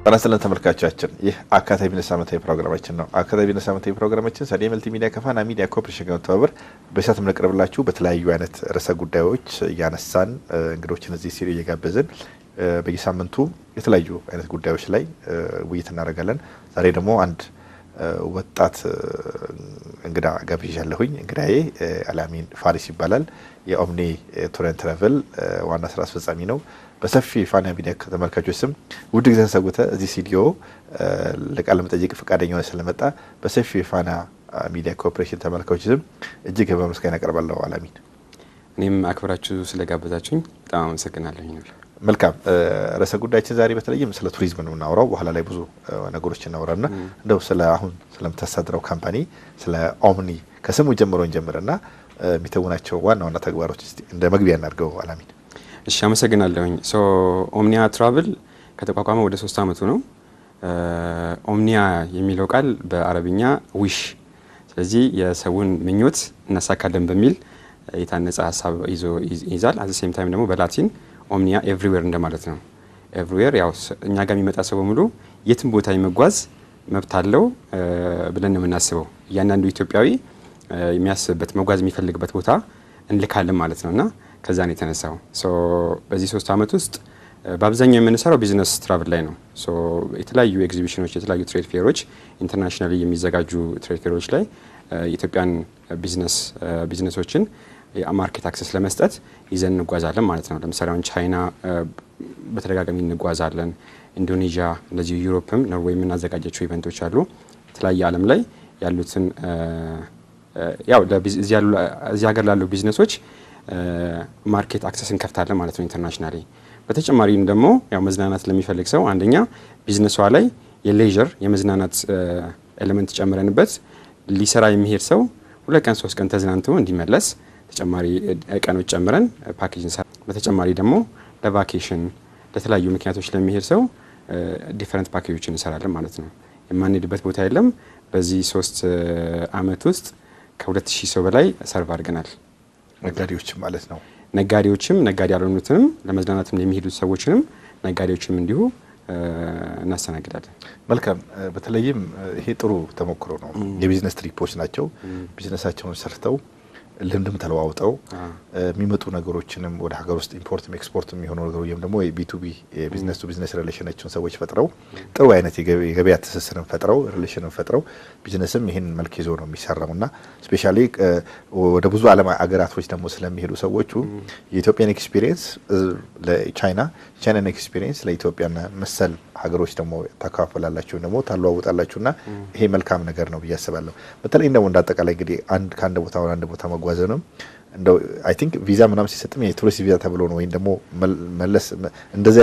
በራስለን ተመልካቾቻችን ይህ አካታሚ ለሳምንታዊ ፕሮግራማችን ነው። አካታሚ ለሳምንታዊ ፕሮግራማችን ሳዲ መልቲ ሚዲያ ከፋና ሚዲያ ኮርፖሬሽን ጋር ተባብረን በሰዓት ምንቀርብላችሁ በተለያዩ አይነት ርዕሰ ጉዳዮች ያነሳን እንግዶችን እዚህ ሲሪ እየጋበዝን በየሳምንቱ የተለያዩ አይነት ጉዳዮች ላይ ውይይት እናደርጋለን። ዛሬ ደግሞ አንድ ወጣት እንግዳ ጋብዣለሁኝ። እንግዳዬ አላሚን ፋሪስ ይባላል። የኦምኒ ቱር ኤንድ ትራቨል ዋና ስራ አስፈጻሚ ነው። በሰፊ ፋና ሚዲያ ተመልካቾች ስም ውድ ጊዜ ተሰጉተ እዚህ ስቱዲዮ ለቃለ መጠይቅ ፈቃደኛ ሆነ ስለመጣ በሰፊ ፋና ሚዲያ ኮርፖሬሽን ተመልካቾች ስም እጅግ በምስጋና ያቀርባለሁ። አላሚን እኔም አክብራችሁ ስለጋበዛችሁኝ በጣም አመሰግናለሁ። መልካም ርዕሰ ጉዳያችን ዛሬ በተለይም ስለ ቱሪዝም ነው እናወራው። በኋላ ላይ ብዙ ነገሮች እናወራና እንደው ስለ አሁን ስለምታሳድረው ካምፓኒ ስለ ኦምኒ ከስሙ ጀምሮ እንጀምርና የሚተውናቸው ዋና ዋና ተግባሮች እንደ መግቢያ እናድርገው። አላሚን እሺ፣ አመሰግናለሁኝ። ኦምኒያ ትራቭል ከተቋቋመ ወደ 3 አመቱ ነው። ኦምኒያ የሚለው ቃል በአረብኛ ዊሽ፣ ስለዚህ የሰውን ምኞት እናሳካለን በሚል የታነጸ ሀሳብ ይዛል። አት ዘ ሴም ታይም ደግሞ በላቲን ኦምኒያ ኤቭሪዌር እንደማለት ነው። ኤቭሪዌር ያው እኛ ጋር የሚመጣ ሰው በሙሉ የትም ቦታ የመጓዝ መብት አለው ብለን ነው የምናስበው። እያንዳንዱ ኢትዮጵያዊ የሚያስብበት መጓዝ የሚፈልግበት ቦታ እንልካለን ማለት ነውና ከዛ ነው የተነሳው። በዚህ 3 አመት ውስጥ በአብዛኛው የምንሰራው ቢዝነስ ትራቭል ላይ ነው። የተለያዩ ኤግዚቢሽኖች፣ የተለያዩ ትሬድ ፌሮች፣ ኢንተርናሽናሊ የሚዘጋጁ ትሬድ ፌሮች ላይ የኢትዮጵያን ቢዝነሶችን የማርኬት አክሰስ ለመስጠት ይዘን እንጓዛለን ማለት ነው። ለምሳሌ አሁን ቻይና በተደጋጋሚ እንጓዛለን፣ ኢንዶኔዥያ፣ እንደዚሁ ዩሮፕም ኖርዌይ የምናዘጋጃቸው ኢቨንቶች አሉ። የተለያየ ዓለም ላይ ያሉትን ያው እዚህ ሀገር ላሉ ቢዝነሶች ማርኬት አክሰስ እንከፍታለን ማለት ነው ኢንተርናሽናሊ። በተጨማሪም ደግሞ ያው መዝናናት ለሚፈልግ ሰው አንደኛ ቢዝነሷ ላይ የሌዥር የመዝናናት ኤሌመንት ጨምረንበት ሊሰራ የሚሄድ ሰው 2 ቀን 3 ቀን ተዝናንቶ እንዲመለስ ተጨማሪ ቀኖች ጨምረን ፓኬጅ እንሰራለን። በተጨማሪ ደግሞ ለቫኬሽን ለተለያዩ ምክንያቶች ለሚሄድ ሰው ዲፈረንት ፓኬጆችን እንሰራለን ማለት ነው። የማንሄድበት ቦታ የለም። በዚህ 3 አመት ውስጥ ከ2000 ሰው በላይ ሰርቭ አድርገናል። ነጋዴዎችም ማለት ነው። ነጋዴዎችም ነጋዴ ያልሆኑትንም ለመዝናናትም የሚሄዱት ሰዎችንም ነጋዴዎችም እንዲሁ እናስተናግዳለን። መልካም። በተለይም ይሄ ጥሩ ተሞክሮ ነው። የቢዝነስ ትሪፖች ናቸው። ቢዝነሳቸውን ሰርተው ልምድም ተለዋውጠው የሚመጡ ነገሮችንም ወደ ሀገር ውስጥ ኢምፖርትም ኤክስፖርትም የሚሆኑ ነገሮች ወይም ደግሞ የቢ2ቢ የቢዝነስ ቱ ቢዝነስ ሪሌሽናቸውን ሰዎች ፈጥረው ጥሩ አይነት የገበያ ትስስርን ፈጥረው ሪሌሽንን ፈጥረው ቢዝነስም ይህን መልክ ይዞ ነው የሚሰራውና ስፔሻሊ ወደ ብዙ ዓለም አገራቶች ደግሞ ስለሚሄዱ ሰዎቹ የኢትዮጵያን ኤክስፒሪየንስ ለቻይናን ኤክስፒሪየንስ ለኢትዮጵያና መሰል ሀገሮች ደግሞ ታካፈላላችሁ ደግሞ ታለዋውጣላችሁና ይሄ መልካም ነገር ነው ብዬ አስባለሁ። በተለይ ደግሞ እንዳጠቃላይ እንግዲህ ከአንድ ቦታ ወደ አንድ ቦታ መጓዝ ነው እንደው አይ ቲንክ ቪዛ ምናምን ሲሰጥም የቱሪስት ቪዛ ተብሎ ነው ወይም ደግሞ መለስ እንደዚህ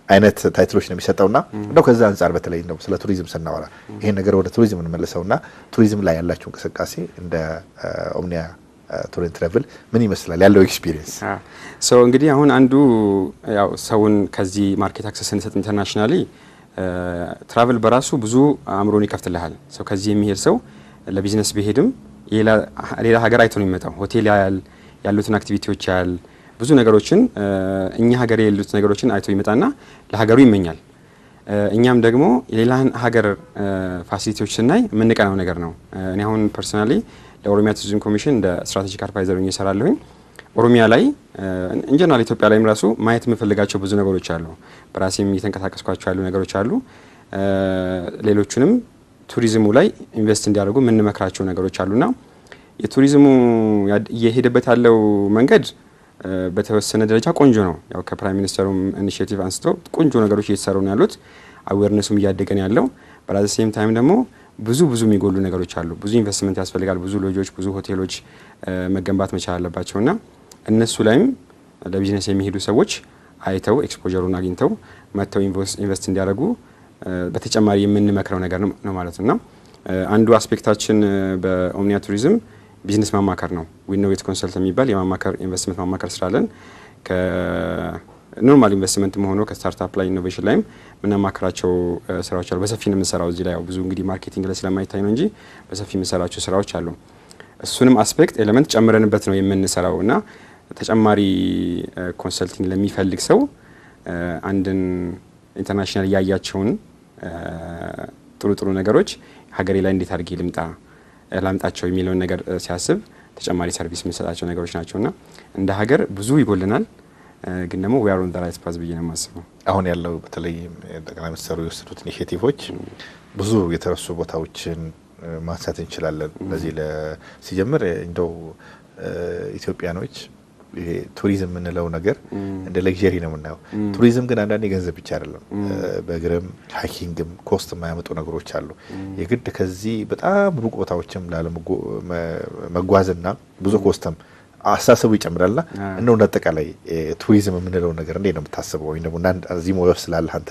አይነት ታይትሎች ነው የሚሰጠውና እንደው ከዛ አንፃር በተለይ እንደው ስለ ቱሪዝም ስናወራ ይሄን ነገር ወደ ቱሪዝም እንመለሰውና ቱሪዝም ላይ ያላችሁ እንቅስቃሴ እንደ ኦምኒያ ቱር ኤንድ ትራቨል ምን ይመስላል ያለው ኤክስፒሪየንስ? እንግዲህ አሁን አንዱ ያው ሰውን ከዚህ ማርኬት አክሰስ እንሰጥ ኢንተርናሽናሊ ትራቨል በራሱ ብዙ አእምሮን ይከፍትልሃል። ከዚህ የሚሄድ ሰው ለቢዝነስ ቢሄድም ሌላ ሀገር አይቶ ነው የሚመጣው። ሆቴል ያሉትን አክቲቪቲዎች ብዙ ነገሮችን እኛ ሀገር ያሉት ነገሮችን አይቶ ይመጣና ለሀገሩ ይመኛል። እኛም ደግሞ የሌላን ሀገር ፋሲሊቲዎች ስናይ የምንቀናው ነገር ነው። እኔ አሁን ፐርሰናሊ ለኦሮሚያ ቱሪዝም ኮሚሽን እንደ ስትራቴጂክ አድቫይዘር ሆኜ እሰራለሁኝ። ኦሮሚያ ላይ ኢንጀነራል ኢትዮጵያ ላይም ራሱ ማየት የምፈልጋቸው ብዙ ነገሮች አሉ። በራሴም እየተንቀሳቀስኳቸው ያሉ ነገሮች አሉ። ሌሎቹንም ቱሪዝሙ ላይ ኢንቨስት እንዲያደርጉ የምንመክራቸው ነገሮች አሉና የቱሪዝሙ እየሄደበት ያለው መንገድ በተወሰነ ደረጃ ቆንጆ ነው። ያው ከፕራይም ሚኒስተሩም ኢኒሺዬቲቭ አንስቶ ቆንጆ ነገሮች እየተሰሩ ነው ያሉት። አዌርነሱም እያደገ ነው ያለው። በራዘ ሴም ታይም ደግሞ ብዙ የሚጎሉ ነገሮች አሉ። ብዙ ኢንቨስትመንት ያስፈልጋል። ብዙ ሎጆች፣ ብዙ ሆቴሎች መገንባት መቻል አለባቸውና እነሱ ላይም ለቢዝነስ የሚሄዱ ሰዎች አይተው ኤክስፖዠሩን አግኝተው መተው ኢንቨስት እንዲያደርጉ በተጨማሪ የምንመክረው ነገር ነው ማለት ነውና አንዱ አስፔክታችን በኦምኒያ ቱሪዝም ቢዝነስ ማማከር ነው። ዊኖዌት ኮንሰልት የሚባል የማማከር ኢንቨስትመንት ማማከር ስራለን። ከኖርማል ኢንቨስትመንት ሆኖ ከስታርታፕ ላይ ኢኖቬሽን ላይም ምናማከራቸው ስራዎች አሉ። በሰፊ ነው የምንሰራው እዚህ ላይ ያው ብዙ እንግዲህ ማርኬቲንግ ላይ ስለማይታይ ነው እንጂ በሰፊ የምንሰራቸው ስራዎች አሉ። እሱንም አስፔክት ኤሌመንት ጨምረንበት ነው የምንሰራውና ተጨማሪ ኮንሰልቲንግ ለሚፈልግ ሰው አንድን ኢንተርናሽናል ያያቸውን ጥሩ ጥሩ ነገሮች ሀገሬ ላይ እንዴት አድርጌ ላምጣቸው የሚለውን ነገር ሲያስብ ተጨማሪ ሰርቪስ የምንሰጣቸው ነገሮች ናቸውና እንደ ሀገር ብዙ ይጎልናል። ግን ደግሞ we are on the right path ብዬ ነው የማስበው። አሁን ያለው በተለይ ጠቅላይ ሚኒስትሩ የወሰዱት ኢኒሼቲቮች ብዙ የተረሱ ቦታዎችን ማንሳት እንችላለን። ለዚህ ሲጀምር እንደው ኢትዮጵያኖች ይሄ ቱሪዝም የምንለው ነገር እንደ ሌክዠሪ ነው የምናየው። ቱሪዝም ግን አንዳንዴ ገንዘብ ብቻ አይደለም። በእግርም ሃይኪንግም ኮስት የማያመጡ ነገሮች አሉ። የግድ ከዚህ በጣም ሩቅ ቦታዎችም መጓዝና ብዙ ኮስትም አሳሰቡ ይጨምራልና እንደው እንዳጠቃላይ ቱሪዝም የምንለው ነገር እንዴት ነው የምታስበው? ወይ ደግሞ እዚህ ሞለፍ ስላለ አንተ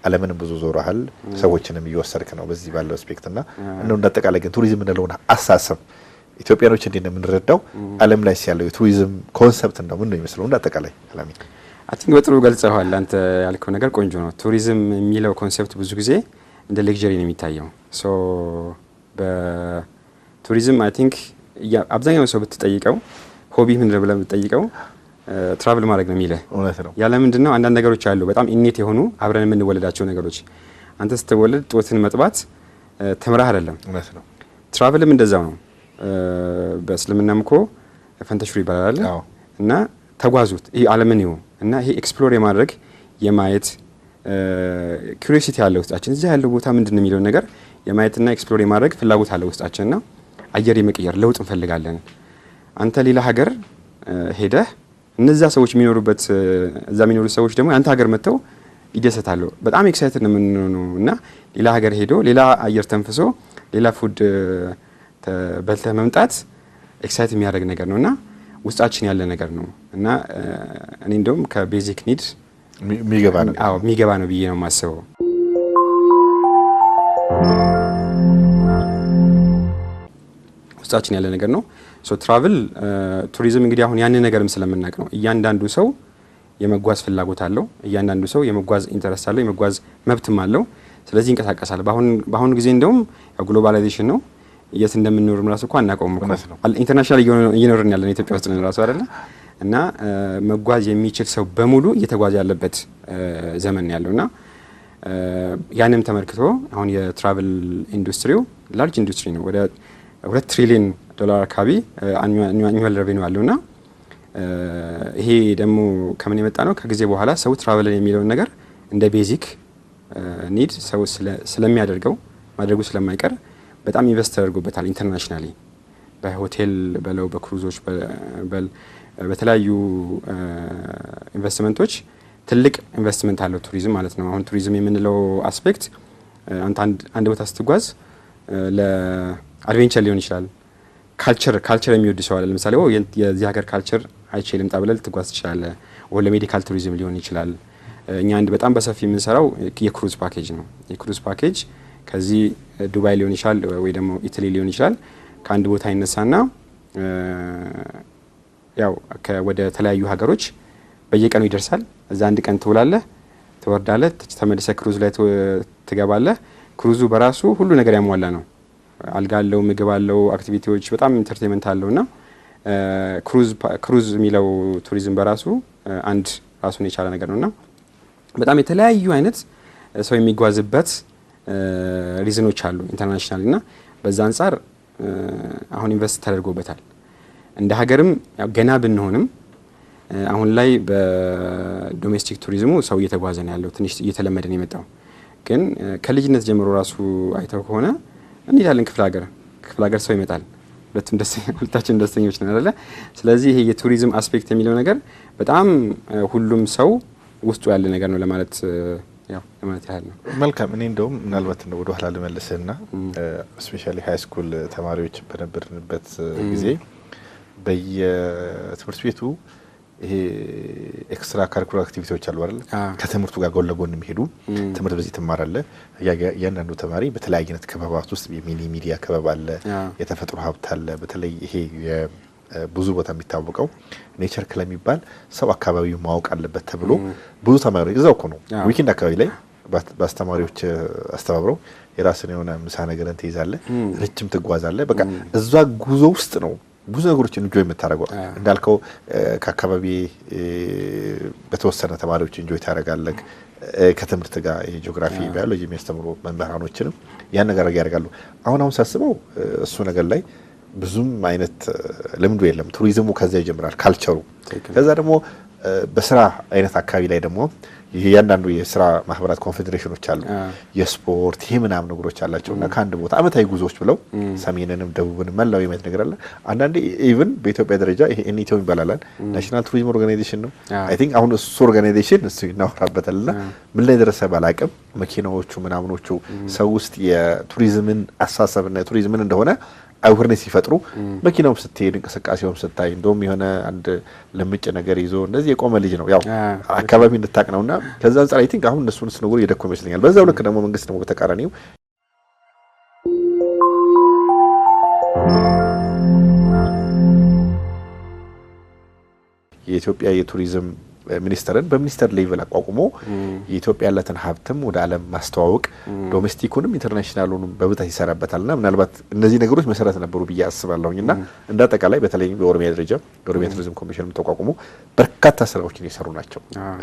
ዓለምንም ብዙ ዞረሃል፣ ሰዎችንም እየወሰድክ ነው በዚህ ባለው አስፔክትና እንደው እንዳጠቃላይ ግን ቱሪዝም የምንለው አሳሰብ ኢትዮጵያኖች እንዴት ነው የምንረዳው? ዓለም ላይ ያለው የቱሪዝም ኮንሰፕት እንደው ምን ነው የሚመስለው እንዳጠቃላይ? አላሚ አይ ቲንክ በጥሩ ገልጸዋል። አንተ ያልከው ነገር ቆንጆ ነው። ቱሪዝም የሚለው ኮንሰፕት ብዙ ጊዜ እንደ ሌክዠሪ ነው የሚታየው። ሶ በቱሪዝም አይ ቲንክ አብዛኛው ሰው ብትጠይቀው ሆቢ ምንድነው ብለህ ብትጠይቀው ትራቭል ማድረግ ነው የሚልህ። እውነት ነው። ያለ ምንድነው አንዳንድ ነገሮች አሉ በጣም ኢኔት የሆኑ አብረን የምንወለዳቸው ነገሮች። አንተ ስትወለድ ጦትን መጥባት ተምረህ አይደለም። እውነት ነው። ትራቭልም እንደዛው ነው። በእስልምናም እኮ ፈንተሽሪ ይባላል እና ተጓዙት ይሄ ዓለምን ይሁን እና ይሄ ኤክስፕሎር የማድረግ የማየት ኩሪዮሲቲ ያለው ውስጣችን እዛ ያለው ቦታ ምንድነው የሚለው ነገር የማየትና ኤክስፕሎር የማድረግ ፍላጎት አለው ውስጣችንና አየር የመቀየር ለውጥ እንፈልጋለን። አንተ ሌላ ሀገር ሄደህ እነዛ ሰዎች የሚኖሩበት እዛ የሚኖሩ ሰዎች ደግሞ አንተ ሀገር መጥተው ይደሰታሉ። በጣም ኤክሳይትድ ነው የምንሆነው እና ሌላ ሀገር ሄዶ ሌላ አየር ተንፍሶ ሌላ ፉድ በልተህ መምጣት ኤክሳይት የሚያደርግ ነገር ነውና ውስጣችን ያለ ነገር ነው እና እኔ እንደውም ከቤዚክ ኒድ የሚገባ ነው ብዬ ነው የማስበው። ውስጣችን ያለ ነገር ነው። ሶ ትራቭል ቱሪዝም እንግዲህ አሁን ያንን ነገርም ስለምናውቅ ነው። እያንዳንዱ ሰው የመጓዝ ፍላጎት አለው። እያንዳንዱ ሰው የመጓዝ ኢንተረስት አለው፣ የመጓዝ መብትም አለው። ስለዚህ ይንቀሳቀሳል። በአሁን ጊዜ እንደውም ግሎባላይዜሽን ነው። የት እንደምንኖርም ራሱ እንኳን አናውቀውም እኮ ኢንተርናሽናል እየኖርን ያለን ኢትዮጵያ ውስጥ ነን ራሱ አይደለ እና መጓዝ የሚችል ሰው በሙሉ እየተጓዘ ያለበት ዘመን ያለውና ያንንም ተመልክቶ አሁን የትራቭል ኢንዱስትሪው ላርጅ ኢንዱስትሪ ነው። ወደ $2 ትሪሊየን አካባቢ አኑዋል ሬቬኒው አለውና ይሄ ደግሞ ከምን የመጣ ነው? ከጊዜ በኋላ ሰው ትራቭል የሚለውን ነገር እንደ ቤዚክ ኒድ ሰው ስለሚያደርገው ማድረጉ ስለማይቀር በጣም ኢንቨስት ተደርጎበታል። ኢንተርናሽናሊ በሆቴል በለው በክሩዞች በተለያዩ ኢንቨስትመንቶች ትልቅ ኢንቨስትመንት አለው ቱሪዝም ማለት ነው። አሁን ቱሪዝም የምንለው አስፔክት አንድ ቦታ ስትጓዝ ለአድቬንቸር ሊሆን ይችላል። ካልቸር የሚወድ ሰው አለ። ለምሳሌ የዚህ ሀገር ካልቸር አይቼ ልምጣ ብለህ ልትጓዝ ትችላለህ። ወይ ለሜዲካል ቱሪዝም ሊሆን ይችላል። እኛ አንድ በጣም በሰፊ የምንሰራው የክሩዝ ፓኬጅ ነው። የክሩዝ ፓኬጅ ከዚህ ዱባይ ሊሆን ይችላል ወይ ደግሞ ኢታሊ ሊሆን ይችላል። ከአንድ ቦታ ይነሳና ያው ወደ ተለያዩ ሀገሮች በየቀኑ ይደርሳል። እዛ አንድ ቀን ትውላለህ፣ ትወርዳለህ፣ ተመልሰህ ክሩዝ ላይ ትገባለህ። ክሩዙ በራሱ ሁሉ ነገር ያሟላ ነው። አልጋ አለው፣ ምግብ አለው፣ አክቲቪቲዎች በጣም ኢንተርቴይንመንት አለውና ክሩዝ የሚለው ቱሪዝም በራሱ አንድ ራሱን የቻለ ነገር ነውና በጣም የተለያዩ አይነት ሰው የሚጓዝበት ሪዝኖች አሉ ኢንተርናሽናል እና በዛ አንፃር አሁን ኢንቨስት ተደርጎበታል። እንደ ሀገርም ገና ብንሆንም አሁን ላይ በዶሜስቲክ ቱሪዝሙ ሰው እየተጓዘ ነው ያለው። ትንሽ እየተለመደ ነው የመጣው። ግን ከልጅነት ጀምሮ ራሱ አይተው ከሆነ እንሄዳለን ክፍለ ሀገር ሰው ይመጣል። ሁለታችን ደስተኞች ነን አይደለ? ስለዚህ ይሄ የቱሪዝም አስፔክት የሚለው ነገር በጣም ሁሉም ሰው ውስጡ ያለ ነገር ነው ለማለት ያህል ነው። መልካም። እኔ እንደውም ምናልባት ነው ወደ ኋላ ልመልስና ስፔሻሊ ሃይ ስኩል ተማሪዎች በነበርንበት ጊዜ በየትምህርት ቤቱ ይሄ ኤክስትራ ካሪኩላር አክቲቪቲዎች አሉ አይደል? ከትምህርቱ ጋር ጎን ለጎን የሚሄዱ ትምህርት በዚህ ትማራለህ። እያንዳንዱ ተማሪ በተለያየ አይነት ክበባት ውስጥ የሚኒ ሚዲያ ክበብ አለ፣ የተፈጥሮ ሀብት አለ። በተለይ ይሄ ብዙ ቦታ የሚታወቀው ኔቸር ክለብ የሚባል ሰው አካባቢው ማወቅ አለበት ተብሎ ብዙ ተማሪዎች እዛው እኮ ነው ዊኬንድ አካባቢ ላይ በአስተማሪዎች አስተባብረው የራስን የሆነ ምሳ ነገርን ትይዛለህ፣ ረጅም ትጓዛለህ። በቃ እዛ ጉዞ ውስጥ ነው ብዙ ነገሮችን እንጆይ የምታደርገው። እንዳልከው ከአካባቢ በተወሰነ ተማሪዎች ኢንጆይ ታደርጋለህ። ከትምህርት ጋር የጂኦግራፊ ባዮሎጂ የሚያስተምሩ መምህራኖችንም ያን ነገር ያደርጋሉ። አሁን ሳስበው እሱ ነገር ላይ ብዙም አይነት ልምዱ የለም። ቱሪዝሙ ከዛ ይጀምራል ካልቸሩ። ከዛ ደግሞ በስራ አይነት አካባቢ ላይ ደግሞ ያንዳንዱ የስራ ማህበራት ኮንፌዴሬሽኖች አሉ የስፖርት ይሄ ምናምን ነገሮች አላቸውና ከአንድ ቦታ አመታዊ ጉዞዎች ብለው ሰሜንንም ደቡብንም መላው የማየት ነገር አለ። አንዳንዴ ኢቭን በኢትዮጵያ ደረጃ ይሄ ኤንኢቲኦ ይባላል ናሽናል ቱሪዝም ኦርጋናይዜሽን ነው። አይ ቲንክ አሁን እሱ ኦርጋናይዜሽን እሱ ይናወራበታልና ምን ላይ ደረሰ ባላቅም መኪናዎቹ ምናምኖቹ ሰው ውስጥ የቱሪዝምን አሳሰብና ቱሪዝምን እንደሆነ አዌርነስ ይፈጥሩ። መኪናውም ስትሄድ እንቅስቃሴውም ስታይ እንደውም የሆነ አንድ ለምጭ ነገር ይዞ እንደዚህ የቆመ ልጅ ነው ያው አካባቢ እንድታቅ ነውና ከዛ አንፃር አይ ቲንክ አሁን እነሱን ስነግሩ እየደከሙ ይመስለኛል። በዛው ልክ ደግሞ መንግስት ደግሞ በተቃራኒው የኢትዮጵያ የቱሪዝም ሚኒስተርን በሚኒስተር ሌቭል አቋቁሞ የኢትዮጵያ ያለትን ሀብትም ወደ ዓለም ማስተዋወቅ ዶሜስቲኩንም ኢንተርናሽናሉንም በብዛት ይሰራበታልና ምናልባት እነዚህ ነገሮች መሰረት ነበሩ ብዬ አስባለሁኝና እንደ አጠቃላይ በተለይ በኦሮሚያ ደረጃ የኦሮሚያ ቱሪዝም ኮሚሽንም ተቋቁሞ በርካታ ስራዎችን የሰሩ ናቸው።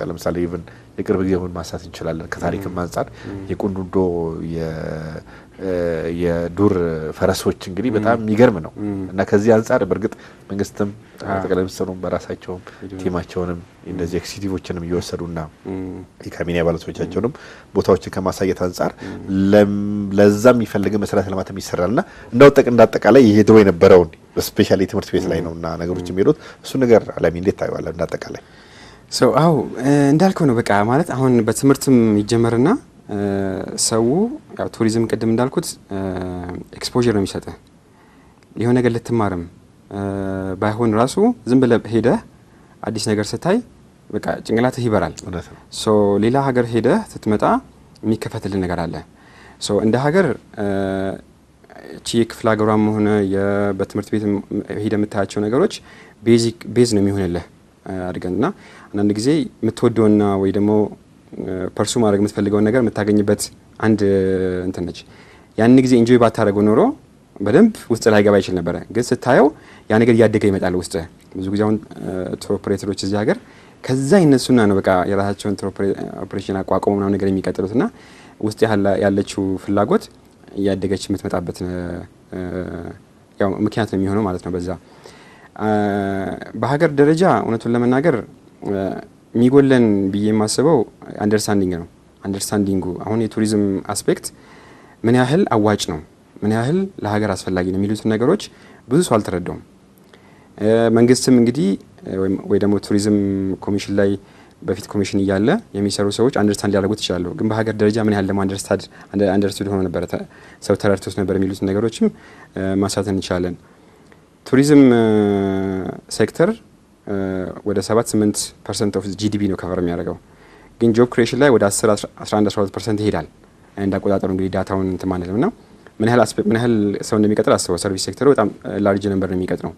ለምሳሌ ኢቭን የቅርብ ጊዜውን ማንሳት እንችላለን። ከታሪክም አንፃር የቁንዱዶ የዱር ፈረሶች እንግዲህ በጣም የሚገርም ነው እና ከዚህ አንፃር በእርግጥ መንግስትም ጠቅላይ ሚኒስትሩም በራሳቸውም ቲማቸውንም እንደዚህ ኤክሲኪዩቲቮችንም እየወሰዱና የካቢኔ አባላቶቻቸውንም ቦታዎችን ከማሳየት አንፃር ለዛ የሚፈልግ መሰረተ ልማትም ይሰራልና እንዳጠቃላይ ይሄ ድሮ የነበረውን በስፔሻሊ ትምህርት ቤት ላይ ነውና ነገሮች የሚሄዱት እሱ ነገር አላሚ እንዴት ታየዋለህ? እንዳጠቃላይ አው እንዳልከው ነው። በቃ ማለት አሁን በትምህርትም ይጀመርና ሰው ያው ቱሪዝም ቅድም እንዳልኩት ኤክስፖዠር ነው የሚሰጠው። የሆነ ነገር ልትማርም ባይሆን ራሱ ዝም ብለህ ሄደህ አዲስ ነገር ስታይ በቃ ጭንቅላትህ ይበራል። ሌላ ሀገር ሄደህ ስትመጣ የሚከፈትልህ ነገር አለ። እንደ ሀገር ክፍለ ሀገሯም ሆነ በትምህርት ቤት ሄደህ የምታያቸው ነገሮች ቤዝ ነው የሚሆንልህ አድርገንና አንዳንድ ጊዜ የምትወደውና ወይ ደግሞ ፐርሱ ማድረግ የምትፈልገውን ነገር የምታገኝበት አንድ እንትን ነች። ያን ጊዜ ኢንጆይ ባታደርገው ኖሮ በደንብ ውስጥ ላይ ገባ ይችል ነበር። ግን ስታየው ያ ነገር እያደገ ይመጣል ውስጥ። ብዙ ጊዜ አሁን ቱር ኦፕሬተሮች እዚህ ሀገር ከዛ ይነሱና ነው በቃ የራሳቸውን ቱር ኦፕሬሽን አቋቁመው ምናምን ነገር የሚቀጥሉትና ውስጥ ያለችው ፍላጎት እያደገች የምትመጣበት ያው ምክንያት ነው የሚሆነው ማለት ነው። በዛ በሀገር ደረጃ እውነቱን ለመናገር የሚጎለን ብዬ የማስበው አንደርስታንዲንግ ነው። አንደርስታንዲንጉ አሁን የቱሪዝም አስፔክት ምን ያህል አዋጭ ነው፣ ምን ያህል ለሀገር አስፈላጊ ነው የሚሉትን ነገሮች ብዙ ሰው አልተረዳውም። መንግስትም እንግዲህ ወይ ደግሞ ቱሪዝም ኮሚሽን ላይ በፊት ኮሚሽን እያለ የሚሰሩ ሰዎች አንደርስታንድ ሊያደርጉት ይችላሉ። ግን በሀገር ደረጃ ምን ያህል ደግሞ አንደርስታንድ ሆኖ ነበር ሰው ተረድቶት ነበር የሚሉትን ነገሮችም ማንሳት እንችላለን። ቱሪዝም ሴክተር ወደ 7-8% ኦፍ ጂዲፒ ነው ከቨር የሚያደርገው። ግን ጆብ ክሬሽን ላይ ወደ 11-12% ይሄዳል። እንዳቆጣጠሩ እንግዲህ ዳታውን እንትን ማለት ነውና ምን ያህል ሰው እንደሚቀጥር አስበው። ሰርቪስ ሴክተሩ በጣም ላርጅ ነበር ነው የሚቀጥረው።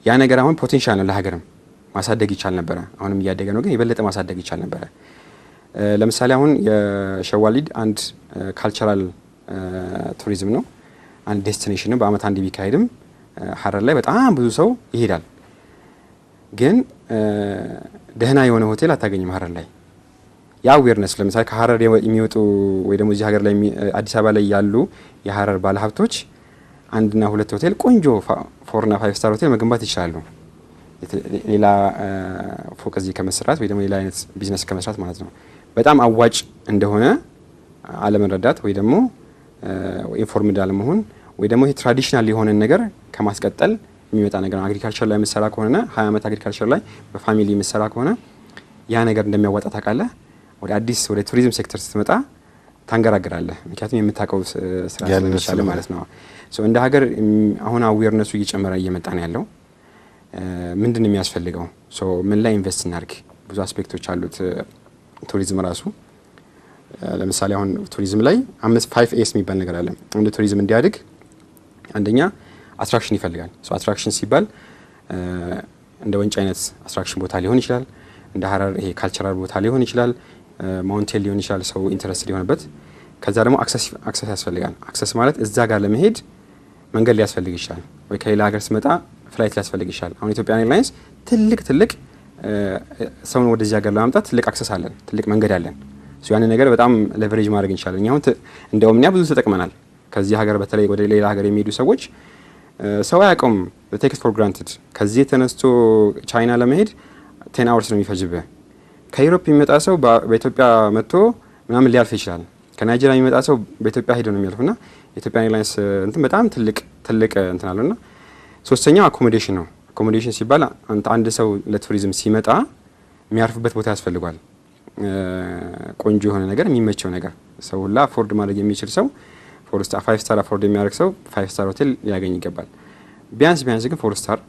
ያ ነገር አሁን ፖቴንሻል ነው ለሀገርም ማሳደግ ይቻል ነበረ። አሁንም እያደገ ነው፣ ግን የበለጠ ማሳደግ ይቻል ነበረ። ለምሳሌ አሁን የሸዋሊድ አንድ ካልቸራል ቱሪዝም ነው፣ አንድ ዴስቲኔሽን ነው። በአመት አንድ ቢካሄድም ሀረር ላይ በጣም ብዙ ሰው ይሄዳል። ግን ደህና የሆነ ሆቴል አታገኝም ሀረር ላይ። ያ አዌርነስ ለምሳሌ ከሀረር የሚወጡ ወይ ደግሞ እዚህ ሀገር ላይ አዲስ አበባ ላይ ያሉ የሀረር ባለሀብቶች 1-2 ሆቴል ቆንጆ 4 እና 5 ስታር ሆቴል መገንባት ይችላሉ። ሌላ ፎቅ እዚህ ከመስራት ወይ ደግሞ ሌላ አይነት ቢዝነስ ከመስራት ማለት ነው። በጣም አዋጭ እንደሆነ አለመረዳት ወይ ደግሞ ኢንፎርምድ አለመሆን ወይ ደግሞ ይሄ ትራዲሽናል የሆነን ነገር ከማስቀጠል የሚመጣ ነገር ነው። አግሪካልቸር ላይ የምትሰራ ከሆነ 20 ዓመት አግሪካልቸር ላይ በፋሚሊ የምትሰራ ከሆነ ያ ነገር እንደሚያዋጣ ታውቃለህ። ወደ ቱሪዝም ሴክተር ስትመጣ ታንገራግራለህ። ምክንያቱም የምታውቀው ስራ ስለሚሻል ማለት ነው። እንደ ሀገር አሁን አዌርነሱ እየጨመረ እየመጣ ነው ያለው። ምንድን የሚያስፈልገው ምን ላይ ኢንቨስት እናድርግ? ብዙ አስፔክቶች አሉት ቱሪዝም ራሱ። ለምሳሌ አሁን ቱሪዝም ላይ 5 ኤስ የሚባል ነገር አለ። አንድ ቱሪዝም እንዲያድግ አንደኛ አትራክሽን ይፈልጋል። አትራክሽን ሲባል እንደ ወንጭ አይነት አትራክሽን ቦታ ሊሆን ይችላል። እንደ ሀረር ይሄ ካልቸራል ቦታ ሊሆን ይችላል። ማውንቴን ሊሆን ይችላል፣ ሰው ኢንተረስት ሊሆንበት። ከዛ ደግሞ አክሰስ ያስፈልጋል። አክሰስ ማለት እዛ ጋር ለመሄድ መንገድ ሊያስፈልግ ይችላል፣ ወይ ከሌላ ሀገር ስመጣ ፍላይት ሊያስፈልግ ይችላል። አሁን ኢትዮጵያን ኤርላይንስ ትልቅ ሰውን ወደዚህ ሀገር ለማምጣት ትልቅ አክሰስ አለን፣ ትልቅ መንገድ አለን። ያን ነገር በጣም ሌቨሬጅ ማድረግ እንችላለን። እኛ አሁን እንደ ኦምኒያ ብዙ ተጠቅመናል። ከዚህ ሀገር በተለይ ወደ ሌላ ሀገር የሚሄዱ ሰዎች ሰው አያውቀውም። ቴክስ ፎር ግራንትድ ከዚህ ተነስቶ ቻይና ለመሄድ 10 አወርስ ነው የሚፈጅብህ። ከዩሮፕ የሚመጣ ሰው በኢትዮጵያ መጥቶ ምናምን ሊያልፍ ይችላል። ከናይጄሪያ የሚመጣ ሰው በኢትዮጵያ ሄዶ ነው የሚያልፍና የኢትዮጵያ ኤርላይንስ እንትን በጣም ትልቅ እንትን አለና ሶስተኛው አኮሞዴሽን ነው። አኮሞዴሽን ሲባል አንድ ሰው ለቱሪዝም ሲመጣ የሚያርፍበት ቦታ ያስፈልጓል። ቆንጆ የሆነ ነገር የሚመቸው ነገር ሰው ሁላ አፎርድ ማድረግ የሚችል ሰው 5 ስታር አፎርድ የሚያደርግ ሰው 5 ስታር ሆቴል ሊያገኝ ይገባል። ቢያንስ ግን 4 ስታር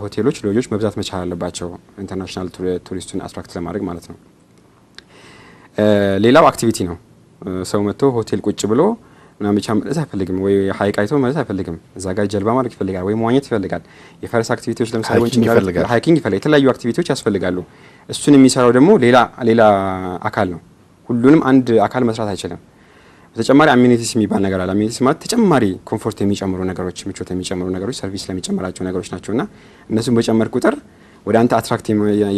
ሆቴሎች ሎጆች መብዛት መቻል አለባቸው ኢንተርናሽናል ቱሪስቱን አትራክት ለማድረግ ማለት ነው። ሌላው አክቲቪቲ ነው። ሰው መጥቶ ሆቴል ቁጭ ብሎ ምናምን ብቻ መለስ አይፈልግም፣ ወይ ሀይቅ አይቶ መለስ አይፈልግም። እዛ ጋር ጀልባ ማድረግ ይፈልጋል፣ ወይ መዋኘት ይፈልጋል። የፈረስ አክቲቪቲዎች ለምሳሌ ሃይኪንግ ይፈልጋል። የተለያዩ አክቲቪቲዎች ያስፈልጋሉ። እሱን የሚሰራው ደግሞ ሌላ አካል ነው። ሁሉንም አንድ አካል መስራት አይችልም። በተጨማሪ አሚኒቲስ የሚባል ነገር አለ። አሚኒቲስ ማለት ተጨማሪ ኮምፎርት የሚጨምሩ ነገሮች፣ ምቾት የሚጨምሩ ነገሮች፣ ሰርቪስ ለሚጨምራቸው ነገሮች ናቸውና እነሱን በጨመር ቁጥር ወደ አንተ አትራክት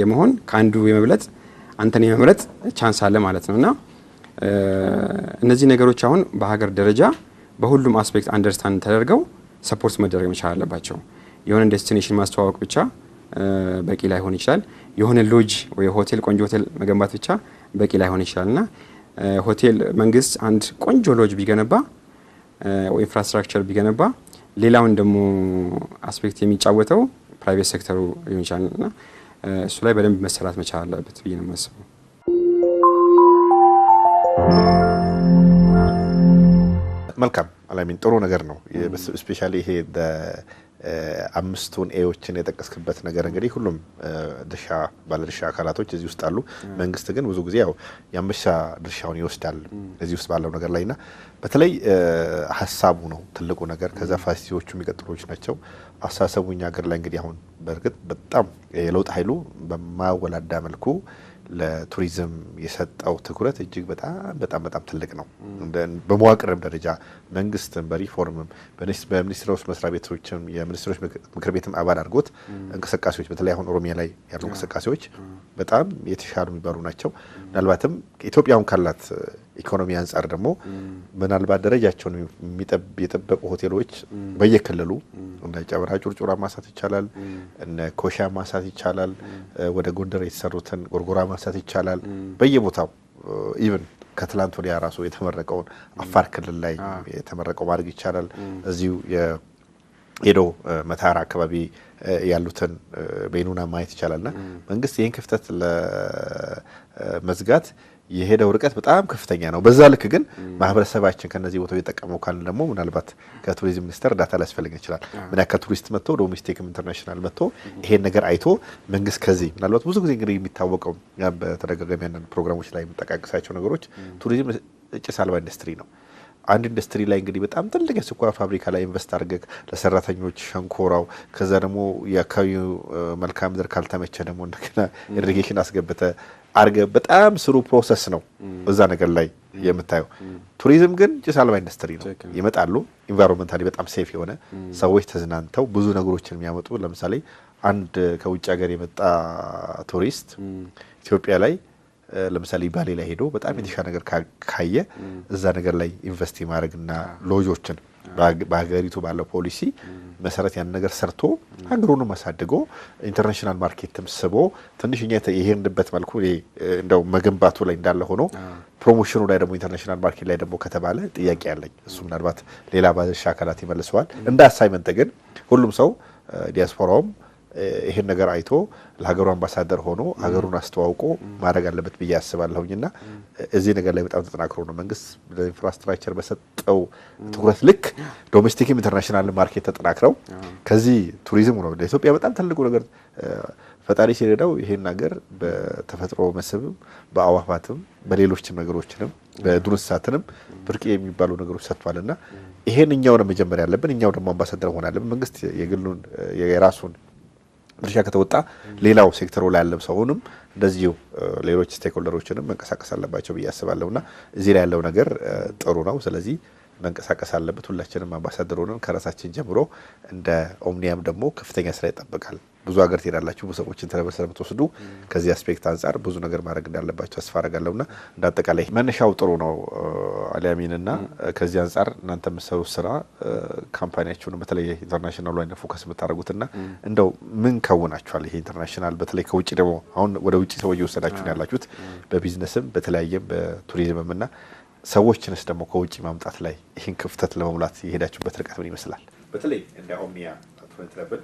የመሆን ከአንዱ የመብለጥ አንተን የመምረጥ ቻንስ አለ ማለት ነውና እነዚህ ነገሮች አሁን በሀገር ደረጃ በሁሉም አስፔክት አንደርስታንድ ተደርገው ሰፖርት መደረግ መቻል አለባቸው። የሆነ ዴስቲኔሽን ማስተዋወቅ ብቻ በቂ ላይሆን ይችላል። የሆነ ሎጅ ወይ ሆቴል ቆንጆ ሆቴል መገንባት ብቻ በቂ ላይሆን ይችላልና ሆቴል መንግስት አንድ ቆንጆ ሎጅ ቢገነባ ወይ ኢንፍራስትራክቸር ቢገነባ ሌላውን ደግሞ አስፔክት የሚጫወተው ፕራይቬት ሴክተሩ ሊሆን ይችላልና እሱ ላይ በደንብ መሰራት መቻል አለበት ብዬ ነው የማስበው። መልካም አላሚን፣ ጥሩ ነገር ነው። ስፔሻሊ ይሄ አምስቱን ኤዎችን የጠቀስክበት ነገር እንግዲህ ሁሉም ባለድርሻ አካላቶች እዚህ ውስጥ አሉ። መንግስት ግን ብዙ ጊዜ ያው የአንበሳ ድርሻውን ይወስዳል እዚህ ውስጥ ባለው ነገር ላይና በተለይ ሀሳቡ ነው ትልቁ ነገር። ከዛ ፋሲሊቲዎቹ የሚቀጥሉት ናቸው። አሳሰቡ እኛ ሀገር ላይ እንግዲህ አሁን በእርግጥ በጣም የለውጥ ኃይሉ በማወላዳ መልኩ ለቱሪዝም የሰጠው ትኩረት እጅግ በጣም ትልቅ ነው። በመዋቅርም ደረጃ መንግስትም በሪፎርምም በሚኒስትሮች መስሪያ ቤቶችም የሚኒስትሮች ምክር ቤትም አባል አድርጎት እንቅስቃሴዎች በተለይ አሁን ኦሮሚያ ላይ ያሉ እንቅስቃሴዎች በጣም የተሻሉ የሚባሉ ናቸው። ምናልባትም ኢትዮጵያውን ካላት ኢኮኖሚ አንጻር ደግሞ ምናልባት ደረጃቸውን የጠበቁ ሆቴሎች በየክልሉ እንደ ጨበራ ጩርጩራ ማሳት ይቻላል፣ እነ ኮሻ ማሳት ይቻላል፣ ወደ ጎንደር የተሰሩትን ጎርጎራ ማሳት ይቻላል። በየቦታው ኢቭን ከትላንት ወዲያ ራሱ የተመረቀውን አፋር ክልል ላይ የተመረቀው ማድረግ ይቻላል። እዚሁ የሄዶ መታራ አካባቢ ያሉትን በይኑና ማየት ይቻላልና መንግስት ይህን ክፍተት ለመዝጋት የሄደው ርቀት በጣም ከፍተኛ ነው። በዛ ልክ ግን ማህበረሰባችን ከነዚህ ቦታው የጠቀመው ካለ ደግሞ ምናልባት ከቱሪዝም ሚኒስቴር ዳታ ሊያስፈልግ ይችላል። ምን ያክል ቱሪስት መጥቶ ዶሜስቲክም ኢንተርናሽናል መጥቶ ይሄን ነገር አይቶ መንግስት ከዚህ ምናልባት ብዙ ጊዜ እንግዲህ የሚታወቀው በተደጋጋሚ ያንን ፕሮግራሞች ላይ የምጠቃቅሳቸው ነገሮች ቱሪዝም ጭስ አልባ ኢንዱስትሪ ነው። አንድ ኢንዱስትሪ ላይ እንግዲህ በጣም ትልቅ የስኳር ፋብሪካ ላይ ኢንቨስት አድርገህ ለሰራተኞች ሸንኮራው ከዛ ደግሞ የአካባቢው መልክዓ ምድር ካልተመቸ ደግሞ እንደገና ኢሪጌሽን አስገብተ አርገ በጣም ስሩ ፕሮሰስ ነው በዛ ነገር ላይ የምታየው። ቱሪዝም ግን ጭስ አልባ ኢንዱስትሪ ነው። ይመጣሉ ኢንቫይሮንመንታሊ በጣም ሴፍ የሆነ ሰዎች ተዝናንተው ብዙ ነገሮችን የሚያመጡ ለምሳሌ አንድ ከውጭ ሀገር የመጣ ቱሪስት ኢትዮጵያ ላይ ለምሳሌ ባሌ ላይ ሄዶ በጣም የተሻለ ነገር ካየ እዛ ነገር ላይ ኢንቨስት ማድረግና ሎጆችን በሀገሪቱ ባለው ፖሊሲ መሰረት ያን ነገር ሰርቶ ሀገሩን ማሳደጎ ኢንተርናሽናል ማርኬትም ስቦ ትንሽኛ ይሄንበት መልኩ እንደው መገንባቱ ላይ እንዳለ ሆኖ ፕሮሞሽኑ ላይ ደግሞ ኢንተርናሽናል ማርኬት ላይ ደግሞ ከተባለ ጥያቄ ያለኝ እሱ ምናልባት ሌላ ባለድርሻ አካላት ይመልሰዋል። እንደ አሳይመንት ግን ሁሉም ሰው ዲያስፖራውም ይሄን ነገር አይቶ ለሀገሩ አምባሳደር ሆኖ ሀገሩን አስተዋውቆ ማድረግ አለበት ብዬ አስባለሁኝና እዚህ ነገር ላይ በጣም ተጠናክሮ ነው መንግስት ለኢንፍራስትራክቸር በሰጠው ትኩረት ልክ ዶሜስቲክም ኢንተርናሽናል ማርኬት ተጠናክረው ከዚህ ቱሪዝሙ ነው ለኢትዮጵያ በጣም ትልቁ ነገር ፈጣሪ ሲረዳው ይሄን ነገር በተፈጥሮ መስህብም በአዋፋትም በሌሎችም ነገሮችንም በዱር እንስሳትንም ብርቅ የሚባሉ ነገሮች ሰጥቷልና ይሄን እኛው ነው መጀመሪያ ያለብን። እኛው ደግሞ አምባሳደር ሆነ ያለብን። መንግስት የግሉን የራሱን ድርሻ ከተወጣ ሌላው ሴክተሩ ላይ ያለው ሰውንም እንደዚሁ ሌሎች ስቴክሆልደሮችንም መንቀሳቀስ አለባቸው ብዬ አስባለሁና እዚህ ላይ ያለው ነገር ጥሩ ነው። ስለዚህ መንቀሳቀስ አለበት። ሁላችንም አምባሳደር ሆነን ከራሳችን ጀምሮ እንደ ኦምኒያም ደግሞ ከፍተኛ ስራ ይጠበቃል። ብዙ ሀገር ትሄዳላችሁ፣ ብዙ ሰዎችን ስለምትወስዱ ከዚህ አስፔክት አንጻር ብዙ ነገር ማድረግ እንዳለባቸው ተስፋ አደርጋለሁና እንደ አጠቃላይ መነሻው ጥሩ ነው አልያሚንና ከዚህ አንጻር እናንተ የምትሰሩት ስራ ካምፓኒያችሁን በተለይ ኢንተርናሽናል ላይ ፎከስ የምታደርጉትና እንደው ምን ከውናችኋል? ይሄ ኢንተርናሽናል በተለይ ከውጭ ደግሞ አሁን ወደ ውጭ ሰው እየወሰዳችሁ ነው ያላችሁት በቢዝነስም በተለያየም በቱሪዝምምና ሰዎችንስ ደግሞ ከውጭ ማምጣት ላይ ይህን ክፍተት ለመሙላት የሄዳችሁበት ርቀት ምን ይመስላል? በተለይ እንደ ኦምኒያ ትራቨል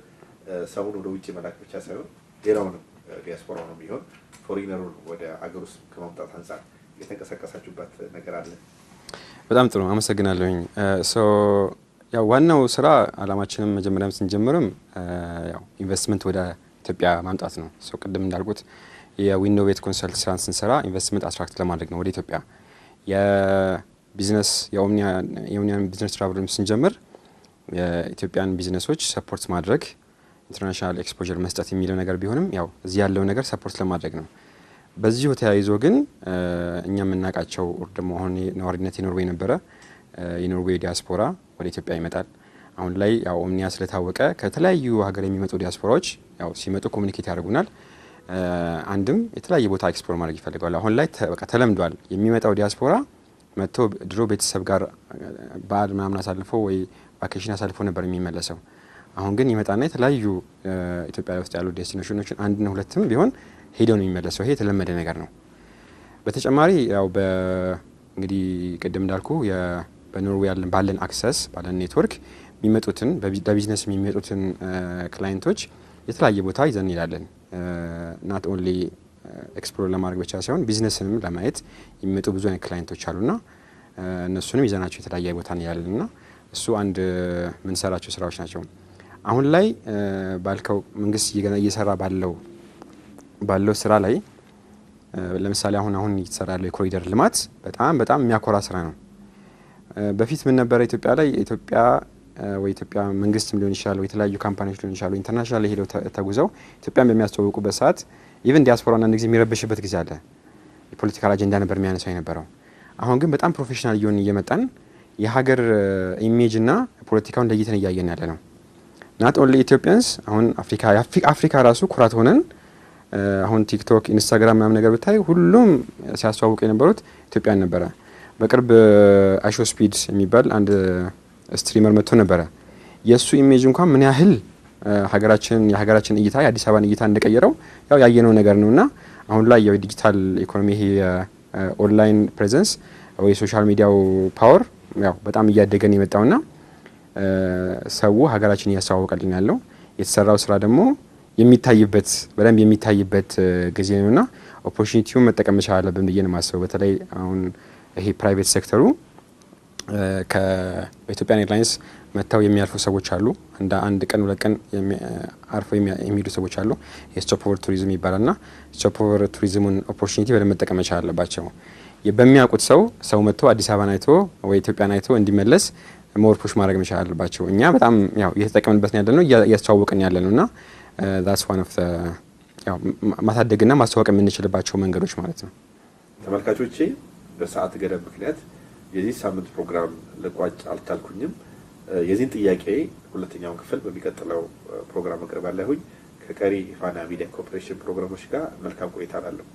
ሰውን ወደ ውጭ መላክ ብቻ ሳይሆን ሌላውንም ዲያስፖራውንም ቢሆን ፎሪነሩን ወደ አገር ውስጥ ከማምጣት አንጻር የተንቀሳቀሳችሁበት ነገር አለ? በጣም ጥሩ አመሰግናለሁኝ። ያው ዋናው ስራ አላማችንም መጀመሪያም ስንጀምርም ያው ኢንቨስትመንት ወደ ኢትዮጵያ ማምጣት ነው። ቅድም እንዳልኩት የዊኖቬት ኮንሰልት ስራን ስንሰራ ኢንቨስትመንት አትራክት ለማድረግ ነው ወደ ኢትዮጵያ። የቢዝነስ የኦምኒያን ቢዝነስ ትራቨልም ስንጀምር የኢትዮጵያን ቢዝነሶች ሰፖርት ማድረግ ኢንተርናሽናል ኤክስፖዠር መስጠት የሚለው ነገር ቢሆንም ያው እዚህ ያለው ነገር ሰፖርት ለማድረግ ነው። በዚሁ ተያይዞ ግን እኛ የምናውቃቸው ደግሞ አሁን ነዋሪነት የኖርዌይ ነበረ። የኖርዌይ ዲያስፖራ ወደ ኢትዮጵያ ይመጣል። አሁን ላይ ያው ኦምኒያ ስለታወቀ ከተለያዩ ሀገር የሚመጡ ዲያስፖራዎች ያው ሲመጡ ኮሚኒኬት ያደርጉናል። አንድም የተለያየ ቦታ ኤክስፕሎር ማድረግ ይፈልጋሉ። አሁን ላይ በቃ ተለምዷል። የሚመጣው ዲያስፖራ መጥቶ ድሮ ቤተሰብ ጋር በዓል ምናምን አሳልፎ ወይ ቫኬሽን አሳልፎ ነበር የሚመለሰው። አሁን ግን ይመጣና የተለያዩ ኢትዮጵያ ውስጥ ያሉ ዴስቲኔሽኖችን አንድና ሁለትም ቢሆን ሄደው ነው የሚመለሰው። ይሄ የተለመደ ነገር ነው። በተጨማሪ ያው እንግዲህ ቅድም እንዳልኩ በኖርዌይ ባለን አክሰስ ባለን ኔትወርክ የሚመጡትን በቢዝነስ የሚመጡትን ክላይንቶች የተለያየ ቦታ ይዘን እንሄዳለን። ናት ኦንሊ ኤክስፕሎር ለማድረግ ብቻ ሳይሆን ቢዝነስንም ለማየት የሚመጡ ብዙ አይነት ክላይንቶች አሉና እነሱንም ይዘናቸው የተለያየ ቦታ እንሄዳለንና እሱ አንድ ምንሰራቸው ስራዎች ናቸው። አሁን ላይ ባልከው መንግስት እየሰራ ባለው ስራ ላይ ለምሳሌ አሁን እየተሰራ ያለው የኮሪደር ልማት በጣም የሚያኮራ ስራ ነው። በፊት ምን ነበር ኢትዮጵያ ላይ ወይ ኢትዮጵያ መንግስትም ሊሆን ይችላል ወይ የተለያዩ ካምፓኒዎች ሊሆን ይችላል ኢንተርናሽናል ሄደው ተጉዘው ኢትዮጵያን በሚያስተዋውቁበት ሰዓት ኢቭን ዲያስፖራና አንድ ጊዜ የሚረብሽበት ጊዜ አለ። የፖለቲካል አጀንዳ ነበር የሚያነሳው የነበረው። አሁን ግን በጣም ፕሮፌሽናል እየመጣን የሀገር ኢሜጅ እና ፖለቲካውን ለይተን እያየን ያለ ነው። ናት ኦንሊ ኢትዮጵያንስ አሁን አፍሪካ ራሱ ኩራት ሆነን አሁን ቲክቶክ፣ ኢንስታግራም ምናምን ነገር ብታይ ሁሉም ሲያስተዋውቁ የነበሩት ኢትዮጵያን ነበረ። በቅርብ አይሾ ስፒድ የሚባል አንድ ስትሪመር መጥቶ ነበረ። የሱ ኢሜጅ እንኳን ምን ያህል የሀገራችን እይታ የአዲስ አበባን እይታ እንደቀየረው ያው ያየነው ነገር ነውና አሁን ላይ ያው ዲጂታል ኢኮኖሚ ይሄ ኦንላይን ፕሬዘንስ ወይ ሶሻል ሚዲያው ፓወር ያው በጣም እያደገን የመጣውና ሰው ሀገራችን እያስተዋወቀልን ያለው የተሰራው ስራ ደግሞ በደንብ የሚታይበት ጊዜ ነውና ኦፖርቹኒቲውን መጠቀም መቻል አለብን ብዬ ነው የማስበው። በተለይ አሁን ይሄ ፕራይቬት ሴክተሩ በኢትዮጵያን ኤርላይንስ መጥተው የሚያልፉ ሰዎች አሉ። እንደ አንድ ቀን ሁለት ቀን አርፎ የሚሄዱ ሰዎች አሉ። የስቶፕ ኦቨር ቱሪዝም ይባላልና ስቶፕ ኦቨር ቱሪዝሙን ኦፖርቹኒቲ በደንብ መጠቀም መቻል አለባቸው። በሚያውቁት ሰው መጥቶ አዲስ አበባን አይቶ ወይ ኢትዮጵያን አይቶ እንዲመለስ ሞር ፑሽ ማድረግ መቻል አለባቸው። እኛ በጣም ያው እየተጠቀምንበት ነው ያለነው እያስተዋወቅን ያለነውና that's one of the ያው ማሳደግና ማስተዋወቅ የምንችልባቸው መንገዶች ማለት ነው። ተመልካቾቼ በሰዓት ገደብ ምክንያት የዚህ ሳምንት ፕሮግራም ልቋጭ አልቻልኩኝም። የዚህን ጥያቄ ሁለተኛውን ክፍል በሚቀጥለው ፕሮግራም አቀርባለሁኝ። ከቀሪ ፋና ሚዲያ ኮርፖሬሽን ፕሮግራሞች ጋር መልካም ቆይታ አላለሁ።